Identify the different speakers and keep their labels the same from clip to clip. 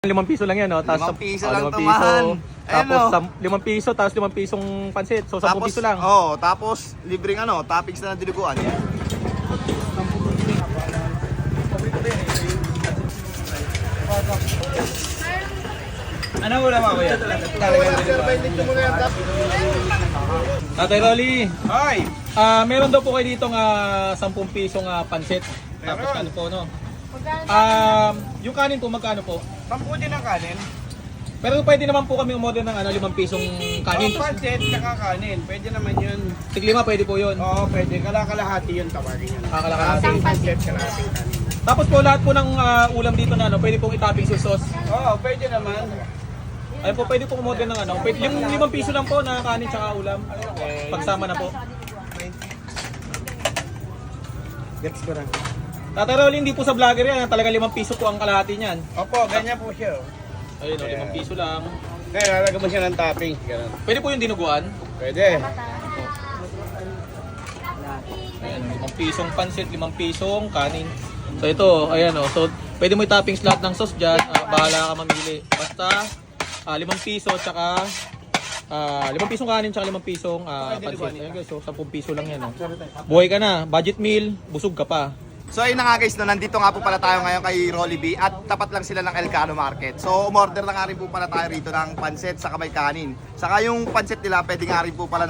Speaker 1: 5 piso lang yan, no? Tapos,
Speaker 2: 5 piso lang
Speaker 1: 5
Speaker 2: to, man.
Speaker 1: Tapos,
Speaker 2: Ayun,
Speaker 1: 5 piso, tapos 5 pisong pansit. So, 10
Speaker 2: tapos,
Speaker 1: piso lang.
Speaker 2: tapos libreng toppings na ng dinuguan.
Speaker 3: Ano ulam ako yan?
Speaker 1: Tatay Rolly,
Speaker 3: Hoy!
Speaker 1: meron daw po kayo dito nga 10 pisong pansit. Tapos
Speaker 3: Meron.
Speaker 1: ano po, no? Yung kanin po, magkano po?
Speaker 3: 10 din ang kanin.
Speaker 1: Pero pwede naman po kami umorder ng 5 pisong kanin.
Speaker 3: Pancit, tsaka kanin. Pwede naman yun.
Speaker 1: Tiglima, pwede po yun.
Speaker 3: Oo, pwede. Kalakalahati yun tawagin yun.
Speaker 1: Kalahati.
Speaker 3: Kalahating pancit, kalahating kanin.
Speaker 1: Tapos po lahat po ng ulam dito na pwede pong itopping sa sauce.
Speaker 3: Oo, pwede naman.
Speaker 1: Ayun po, pwede pong umorder ng pwede, 5 piso lang po na kanin tsaka ulam. Pagsama na po.
Speaker 3: Gets ko na.
Speaker 1: Tatay Rolly, hindi po sa vlogger yan. Talaga 5 piso po ang kalahati niyan.
Speaker 3: Opo, ganyan po siya.
Speaker 1: Ayun, 5 piso lang.
Speaker 3: Kaya lalagyan mo siya ng toppings. Ganun.
Speaker 1: Pwede po yung dinuguan.
Speaker 3: Pwede.
Speaker 1: Ayan, 5 pisong pansit, 5 pisong kanin. So ito, ayan o. So pwede mo i-toppings lahat ng sauce dyan. Bahala ka mamili. Basta 5 piso tsaka 5 pisong kanin tsaka 5 pisong pansit. Ayan guys, so 10 piso lang yan. Buhay ka na, budget meal, busog ka pa.
Speaker 2: So ayun na nga guys, nandito nga po pala tayo ngayon kay Rolly B at tapat lang sila ng Elcano Market. So umorder na nga rin po pala tayo rito ng pansit sa may kanin. Saka yung pansit nila pwede nga rin po pala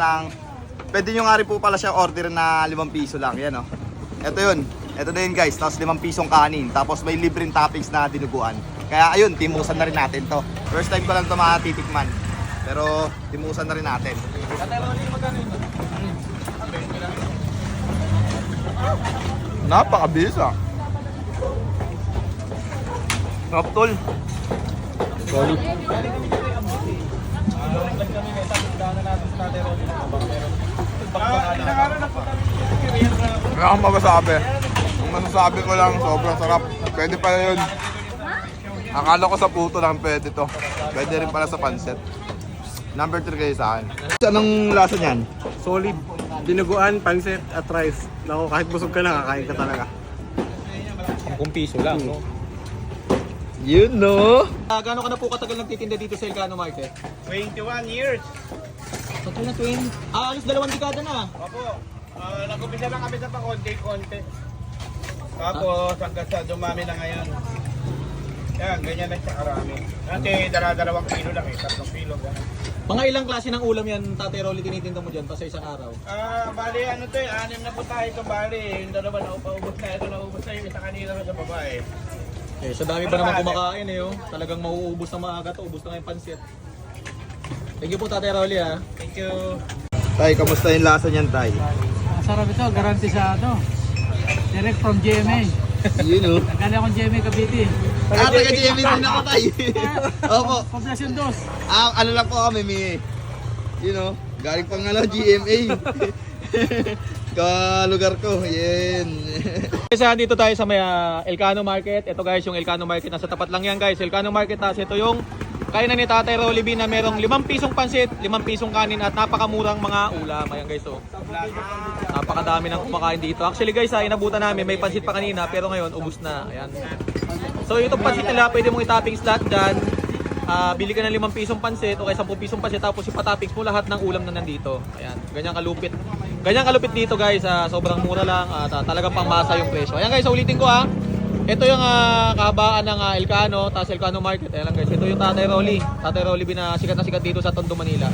Speaker 2: pwede nyo nga rin po pala siya order na 5 piso lang. Yan Ito yun. Ito na yun guys. Tapos 5 pisong kanin. Tapos may libreng toppings na dinuguan. Kaya ayun, timusan na rin natin to. First time ko lang ito matitikman. Pero timusan na rin natin. Napakabisa. Naptol.
Speaker 1: Rolly.
Speaker 4: Wala akong masasabi. Ang masasabi ko lang, sobrang sarap. Pwede pala yun. Akala ko sa puto lang pwede to. Pwede rin pala sa pancit. Number 3 kayo sa akin.
Speaker 2: Anong lasa niyan?
Speaker 3: Solid. Dinuguan, pancit, at rice. Naku, kahit busog ka na, kakain ka talaga.
Speaker 1: 10 piso lang, no?
Speaker 2: Yun no.
Speaker 1: Gaano ka na po katagal nagtitinda dito sa Elcano Market?
Speaker 3: 21 years.
Speaker 1: Sa 2020. Alos 2 dekada na.
Speaker 3: Opo. Nag-umpisa lang kami sa pakonti-konti. Tapos hanggang sa dumami na ngayon. Yan, ganyan na siya karami. Kasi dala-2 kilo lang 3 kilo.
Speaker 1: Mga ilang klase ng ulam yan, Tatay Rolly, tinitinda mo dyan pa sa isang araw?
Speaker 3: Bali 6 na po tayo ito bali. Yung dalawa na upaubos na. Ito naubos na yung isa kanina sa babae.
Speaker 1: Eh, sa dami pa naman kumakain oh. Talagang mauubos na maaga to, ubos na nga yung pansit. Thank you po Tatay Rolly ha.
Speaker 3: Thank you.
Speaker 2: Tay, kamusta yung lasa niyan, Tay?
Speaker 5: Sarap ito, garanti sa direct from GMA.
Speaker 2: Yun no.
Speaker 5: Nagkali akong GMA Cavite.
Speaker 2: Taga GMA din ako, Tay. Opo.
Speaker 5: Poblasyon 2.
Speaker 2: Ano lang po kami, galing pang GMA. Lugar ko, yan.
Speaker 1: Kasi dito tayo sa may Elcano Market. Ito guys, yung Elcano Market, nasa tapat lang yan guys. Elcano Market, tapos ito yung kainan ni Tatay Rolly B na merong 5 pisong pansit, 5 pisong kanin at napakamurang mga ulam. Ayan guys, oh. Napakadami ng kumakain dito. Actually guys, inabutan namin, may pansit pa kanina pero ngayon ubos na. Ayan. So itong pansit nila, pwede mong itoppings lahat dyan. Bili ka ng 5 pisong pansit o kaya 10 pisong pansit tapos ipatoppings mo lahat ng ulam na nandito. Ayan, ganyan kalupit. Ganyan kalupit dito guys, sobrang mura lang at talagang pangmasa yung presyo. Ayan guys, ulitin ko Ito yung kahabaan ng Elcano, tapos Elcano Market. Ayan lang guys, ito yung Tatay Rolly. Tatay Rolly na sikat dito sa Tondo, Manila.